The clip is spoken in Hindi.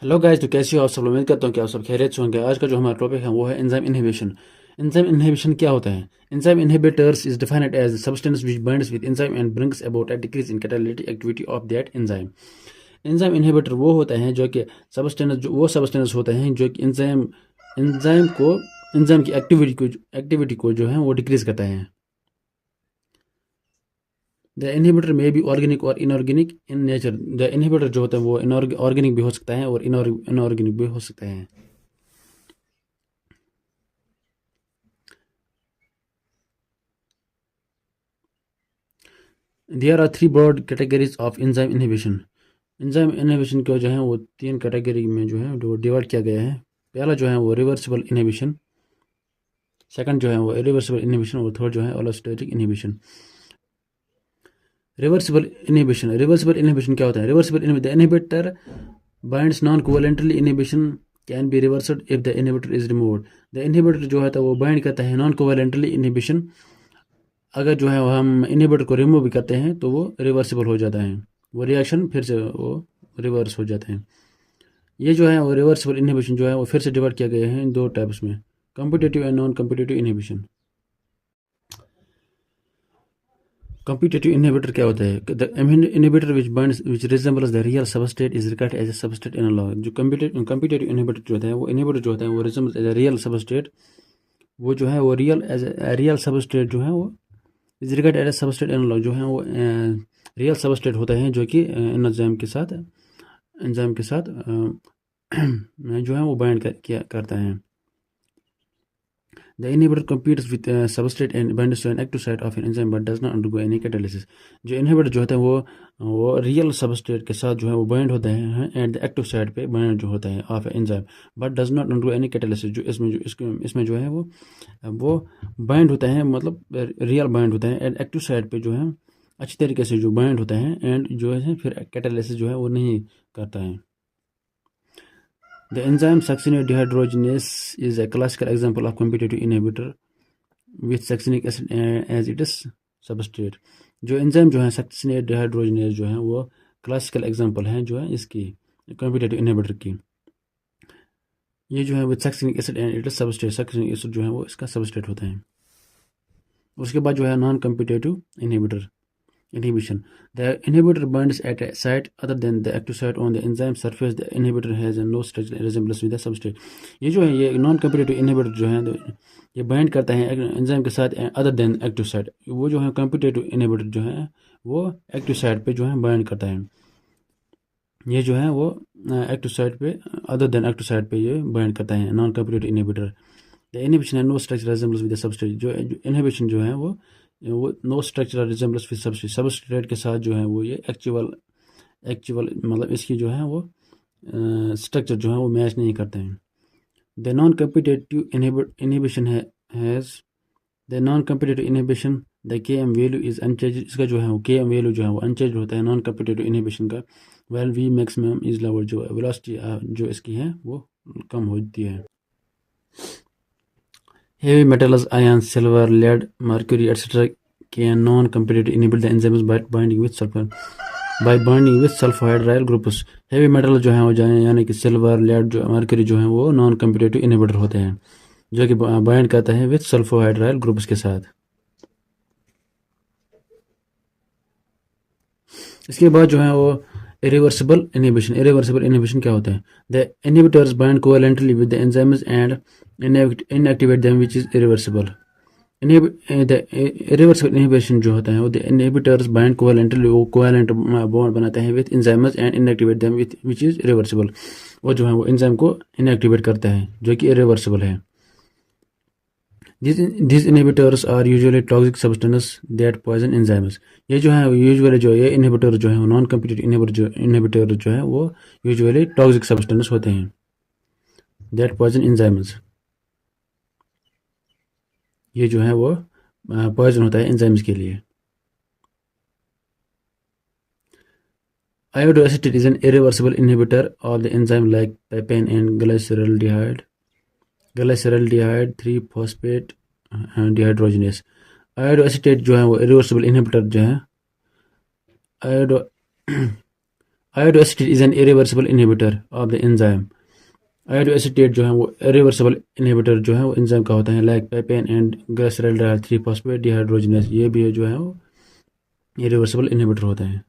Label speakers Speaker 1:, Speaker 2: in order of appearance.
Speaker 1: हेलो गाइस, तो कैसे हो आप सब लोग? उम्मीद करता हूँ कि आप सब खैरियत से होंगे। आज का जो हमारा टॉपिक है वो है एंजाइम इनहिबिशन। एंजाइम इनहिबिशन क्या होता है? Enzyme inhibitors is defined as substance which binds with enzyme and brings about a decrease in catalytic activity of that enzyme. Enzyme inhibitor वो होते हैं जो कि सब्सटेंस होते हैं जो कि एंजाइम एंजाइम को एंजाइम की एक्टिविटी को जो है वो डिक्रीज करता है। द इनहिबिटर में भी ऑर्गेनिक और inorganic in nature. The inhibitor जो होता है वो ऑर्गेनिक भी हो सकता है और इनऑर्गेनिक भी हो सकता है। There are three broad categories of enzyme inhibition. Enzyme inhibition को जो है वो तीन कैटेगरी में जो है वो डिवाइड किया गया है। पहला जो है वो रिवर्सिबल इनहिबिशन, सेकंड जो है वो इरिवर्सिबल इनहिबिशन और थर्ड जो है ऑलोस्टेटिक इनहिबिशन। रिवर्सिबल इनहिबिशन क्या होता है? The inhibitor binds non covalently. Inhibition can be reversed if the inhibitor is removed. The inhibitor जो है वो बाइंड करता है नॉन कोवेलेंटली। इनहिबिशन अगर जो है वो हम इनहिबिटर को रिमूव भी करते हैं तो वो रिवर्सिबल हो जाता है, वो रिएक्शन फिर से वो रिवर्स हो जाते हैं। ये जो है वो रिवर्सिबल इनहिबिशन जो है वो फिर से डिवाइड किया गया है इन दो टाइप्स में, competitive and non competitive inhibition. Competitive inhibitor क्या होता है? The inhibitor which resembles the real substrate is regarded as a substrate analogue. जो कम्पिटेटिव इनहिबिटर जो होता है वो इनहिबिटर जो होता है वो resembles as a real substrate, वो जो है वो रियल सबस्ट्रेट जो है वो is regard as substrate analogue, जो है वो रियल सबस्ट्रेट होता है जो कि एंजाइम के साथ जो है वो बाइंड करता है। The inhibitor competes with substrate and binds to an active site of an enzyme but does not undergo any catalysis। जो इनहिबिटर जो होता है वो रियल सबस्ट्रेट के साथ जो है वो बाइंड होता है एंड द एक्टिव साइट पे बाइंड जो होता है of enzyme but does not undergo any catalysis. जो इसमें जो है वो बाइंड होता है, मतलब रियल बाइंड होता है एंड एक्टिव साइट पे जो है अच्छी तरीके से जो बाइंड होता है एंड जो है फिर कैटालिसिस जो है वो नहीं करता है। The enzyme succinate dehydrogenase is a classical example of competitive inhibitor with succinic acid as its substrate। जो एंजाइम जो है सक्सिनेट डिहाइड्रोजनेज जो है वो क्लासिकल एग्जांपल है जो है इसकी कॉम्पिटेटिव इनहिबिटर की। ये जो है with succinic acid and it's substrate, succinic acid जो है वो इसका सबस्ट्रेट होता है। उसके बाद जो है non competitive inhibition। The inhibitor binds at a site other than the active site on the enzyme surface। The inhibitor has no structural resemblance with the substrate। ये जो है ये नॉन कॉम्पिटेटिव इनहिबिटर जो है ये बाइंड करता है एंजाइम के साथ अदर देन एक्टिव साइट। वो जो है कॉम्पिटेटिव इनहिबिटर जो है वो एक्टिव साइट पे जो है बाइंड करता है। ये जो है वो एक्टिव साइट पे अदर देन एक्टिव साइट पे ये बाइंड करता है non competitive inhibitor. The inhibition है no structural resemblance with the substrate. जो इनहिबिशन जो है वो no structural resemblance with substrate, substrate के साथ जो है वो ये एक्चुअल एक्चुअल मतलब इसकी जो है वो स्ट्रक्चर जो है वो मैच नहीं करते हैं। The non competitive inhibition has the non competitive inhibition the के एम वैल्यू इज अनचेंज। इसका जो है वो के एम वैल्यू जो है वो अनचेंज होता है नॉन कम्पिटेटिव इनहिबिशन का। Well we maximum is lower, जो वेलोसिटी जो इसकी है वो कम होती है। Heavy metals, iron, silver, lead, mercury, etc. can non-competitively inhibit the enzymes by binding with sulfhydryl groups। Heavy metal जो है वो यानी कि सिल्वर, लेड, जो मर्क्यूरी जो है वो नॉन कम्पिटेटिव इनहिबिटर होते हैं जो कि बाइंड करता है विथ सल्फोहाइड्राइल ग्रुप्स के साथ। इसके बाद जो है वो इरिवर्सिबल इनहिबिशन क्या होता है? The inhibitors bind covalently with the enzymes and inactivate them which is irreversible. Irreversible inhibition जो होता है वो द इनहिबिटर्स बाइंड कोवेलेंटली, वो कोवेलेंट बॉन्ड बनाते हैं with enzymes and inactivate them which is irreversible. वो जो है वो एंजाइम को इनएक्टिवेट करता है जो कि इरिवर्सिबल है। These inhibitors are usually toxic substances that poison enzymes। ये जो है यूजुअली जो ये इनहिबिटर जो है नॉन कम्पिटेटिव इनहिबिटर जो है वो यूजुअली टॉक्सिक सब्सटेंस होते हैं दैट पॉइजन एंजाइम्स। ये जो है वो पॉइजन होता है एंजाइम्स के लिए। Iodoacetate is an irreversible inhibitor of the enzyme like papain and glyceraldehyde 3-phosphate dehydrogenase। आयोडोएसिटेट जो है वो इरिवर्सिबल इनहिबिटर जो है iodo iodoacetate is an irreversible inhibitor of the enzyme. Iodoacetate जो है वो इरिवर्सिबल इनहिबिटर जो है वो एंजाइम का होता है, like पेपेन and glycerol 3 phosphate dehydrogenase, ये भी जो है वो इरिवर्सिबल इनहिबिटर होते हैं।